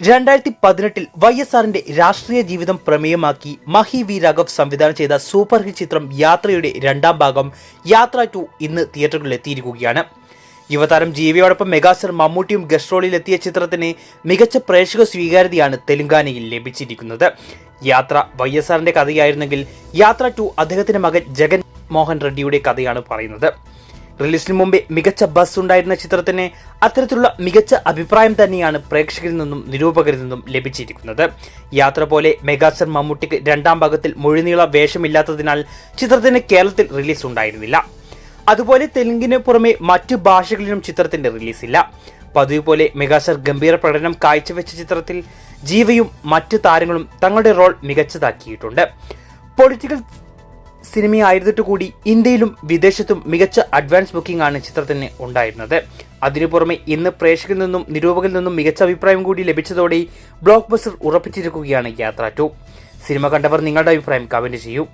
2018 YSRന്റെ രാഷ്ട്രീയ ജീവിതം പ്രമേയമാക്കി മഹി വി രാഘവ് സംവിധാനം ചെയ്ത സൂപ്പർ ഹിറ്റ് ചിത്രം യാത്രയുടെ രണ്ടാം ഭാഗം യാത്ര 2 ഇന്ന് തിയേറ്ററുകളിൽ എത്തിയിരിക്കുകയാണ്. യുവതാരം ജീവിയോടൊപ്പം മെഗാസ്റ്റാർ മമ്മൂട്ടിയും ഗസ്റ്റ് റോളിലെത്തിയ ചിത്രത്തിന് മികച്ച പ്രേക്ഷക സ്വീകാര്യതയാണ് തെലങ്കാനയിൽ ലഭിച്ചിരിക്കുന്നത്. യാത്ര YSRന്റെ കഥയായിരുന്നെങ്കിൽ യാത്ര 2 അദ്ദേഹത്തിന്റെ മകൻ ജഗൻ മോഹൻ റെഡ്ഡിയുടെ കഥയാണ് പറയുന്നത്. റിലീസിന് മുമ്പേ മികച്ച ബസ് ഉണ്ടായിരുന്ന ചിത്രത്തിന് അത്തരത്തിലുള്ള മികച്ച അഭിപ്രായം തന്നെയാണ് പ്രേക്ഷകരിൽ നിന്നും നിരൂപകരിൽ നിന്നും ലഭിച്ചിരിക്കുന്നത്. യാത്ര പോലെ മെഗാസ്റ്റാർ മമ്മൂട്ടിക്ക് രണ്ടാം ഭാഗത്തിൽ മുഴുനീള വേഷമില്ലാത്തതിനാൽ ചിത്രത്തിന് കേരളത്തിൽ റിലീസ് ഉണ്ടായിരുന്നില്ല. അതുപോലെ തെലുങ്കിന് പുറമെ മറ്റു ഭാഷകളിലും ചിത്രത്തിന്റെ റിലീസില്ല. പതിവ് പോലെ മെഗാസ്റ്റാർ ഗംഭീര പ്രകടനം കാഴ്ചവെച്ച ചിത്രത്തിൽ ജീവയും മറ്റു താരങ്ങളും തങ്ങളുടെ റോൾ മികച്ചതാക്കിയിട്ടുണ്ട്. പൊളിറ്റിക്കൽ സിനിമയായിരുന്നിട്ട് കൂടി ഇന്ത്യയിലും വിദേശത്തും മികച്ച അഡ്വാൻസ് ബുക്കിംഗ് ആണ് ചിത്രത്തിന് ഉണ്ടായിരുന്നത്. അതിനു പുറമെ ഇന്ന് പ്രേക്ഷകരിൽ നിന്നും നിരൂപകരിൽ നിന്നും മികച്ച അഭിപ്രായം കൂടി ലഭിച്ചതോടെ ബ്ലോക്ക് ബസ്റ്റർ ഉറപ്പിച്ചിരിക്കുകയാണ് യാത്ര 2. സിനിമ കണ്ടവർ നിങ്ങളുടെ അഭിപ്രായം കമന്റ് ചെയ്യൂ.